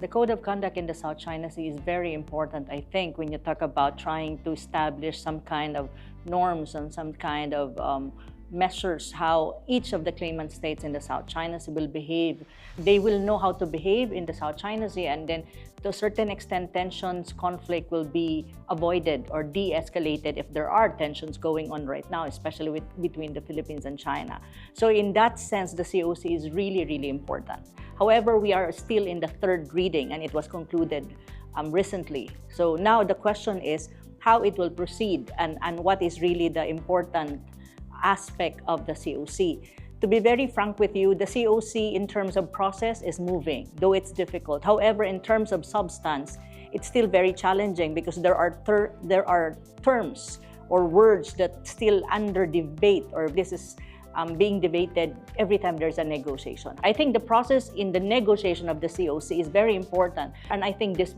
The code of conduct in the South China Sea is very important, I think, when you talk about trying to establish some kind of norms and some kind of measures how each of the claimant states in the South China Sea will behave. They will know how to behave in the South China Sea, and then to a certain extent, tensions, conflict will be avoided or de-escalated if there are tensions going on right now, especially between the Philippines and China. So in that sense, the COC is really, really important. However, we are still in the third reading and it was concluded recently. So now the question is how it will proceed and what is really the important aspect of the COC. To be very frank with you, the COC in terms of process is moving, though it's difficult. However, in terms of substance, it's still very challenging because there are terms or words that still under debate, or this is being debated every time there's a negotiation. I think the process in the negotiation of the COC is very important, and I think this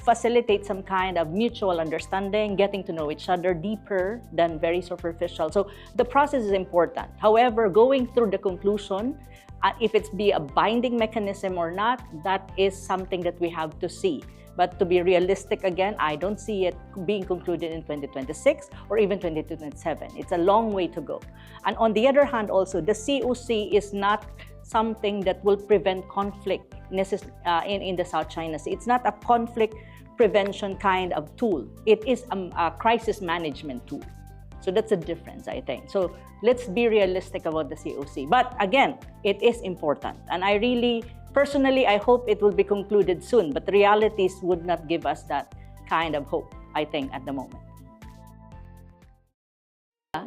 facilitates some kind of mutual understanding, getting to know each other deeper than very superficial. So the process is important. However, going through the conclusion, if it's be a binding mechanism or not, that is something that we have to see. But to be realistic again, I don't see it being concluded in 2026 or even 2027. It's a long way to go. And on the other hand also, the COC is not something that will prevent conflict in the South China Sea. It's not a conflict prevention kind of tool. It is a crisis management tool. So that's a difference, I think. So let's be realistic about the COC. But again, it is important. And I really, personally, I hope it will be concluded soon. But the realities would not give us that kind of hope, I think, at the moment.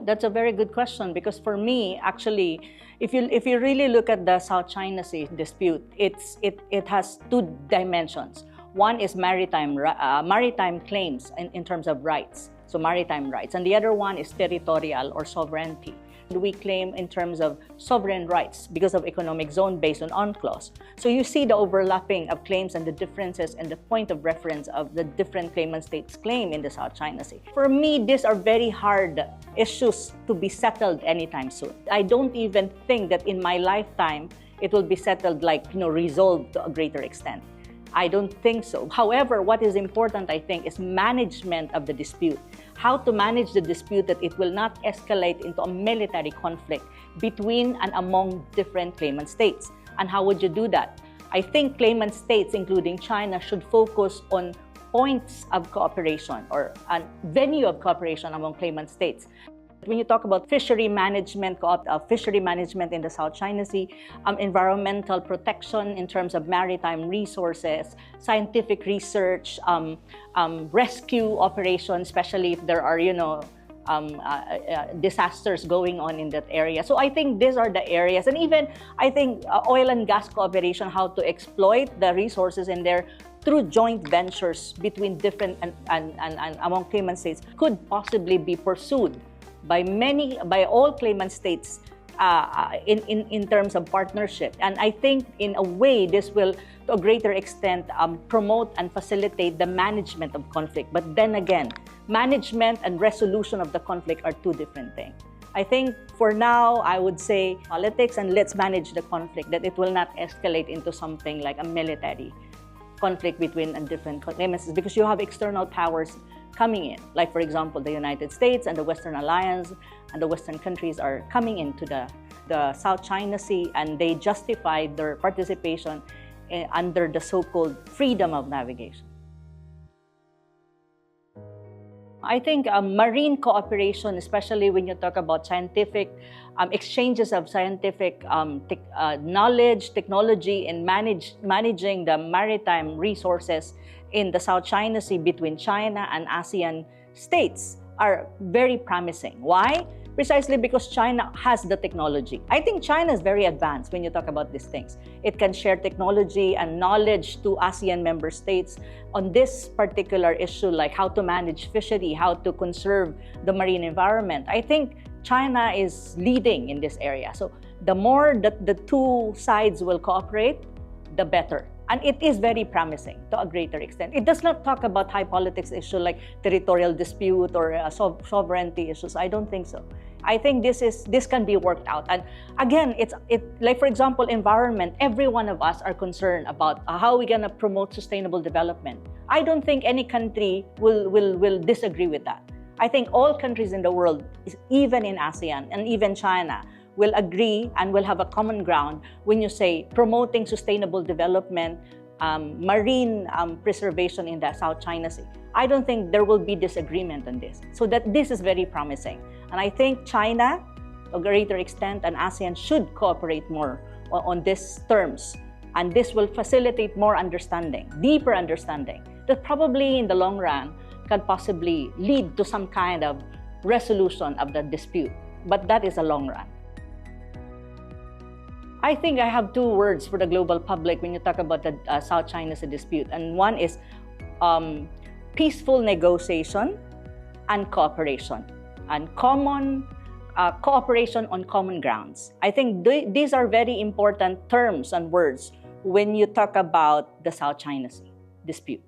That's a very good question, because for me, actually, if you really look at the South China Sea dispute, it has two dimensions. One is maritime claims in terms of rights, so maritime rights, and the other one is territorial or sovereignty. We claim in terms of sovereign rights because of economic zone based on UNCLOS. So you see the overlapping of claims and the differences and the point of reference of the different claimant states' claim in the South China Sea. For me, these are very hard issues to be settled anytime soon. I don't even think that in my lifetime it will be settled, like, resolved to a greater extent. I don't think so. However, what is important, I think, is management of the dispute. How to manage the dispute that it will not escalate into a military conflict between and among different claimant states. And how would you do that? I think claimant states, including China, should focus on points of cooperation or a venue of cooperation among claimant states. When you talk about fishery management in the South China Sea, environmental protection in terms of maritime resources, scientific research, rescue operations, especially if there are, disasters going on in that area. So I think these are the areas, and even I think oil and gas cooperation, how to exploit the resources in there through joint ventures between different and among claimant states could possibly be pursued by all claimant states in terms of partnership. And I think in a way this will to a greater extent promote and facilitate the management of conflict. But then again, management and resolution of the conflict are two different things. I think for now, I would say politics, and let's manage the conflict, that it will not escalate into something like a military conflict between different claimants, because you have external powers coming in. Like, for example, the United States and the Western Alliance and the Western countries are coming into the South China Sea, and they justify their participation under the so-called freedom of navigation. I think marine cooperation, especially when you talk about scientific exchanges of scientific knowledge, technology, and managing the maritime resources in the South China Sea between China and ASEAN states are very promising. Why? Precisely because China has the technology. I think China is very advanced when you talk about these things. It can share technology and knowledge to ASEAN member states on this particular issue, like how to manage fishery, how to conserve the marine environment. I think China is leading in this area. So the more that the two sides will cooperate, the better. And it is very promising to a greater extent. It does not talk about high politics issues like territorial dispute or sovereignty issues. I don't think so. I think this can be worked out. And again, like for example, environment. Every one of us are concerned about how we're gonna promote sustainable development. I don't think any country will disagree with that. I think all countries in the world, even in ASEAN and even China, will agree and will have a common ground when you say promoting sustainable development, marine preservation in the South China Sea. I don't think there will be disagreement on this. So that this is very promising. And I think China, to a greater extent, and ASEAN should cooperate more on these terms. And this will facilitate more understanding, deeper understanding, that probably in the long run can possibly lead to some kind of resolution of the dispute. But that is a long run. I think I have two words for the global public when you talk about the South China Sea dispute. And one is peaceful negotiation and cooperation, and common cooperation on common grounds. I think these are very important terms and words when you talk about the South China Sea dispute.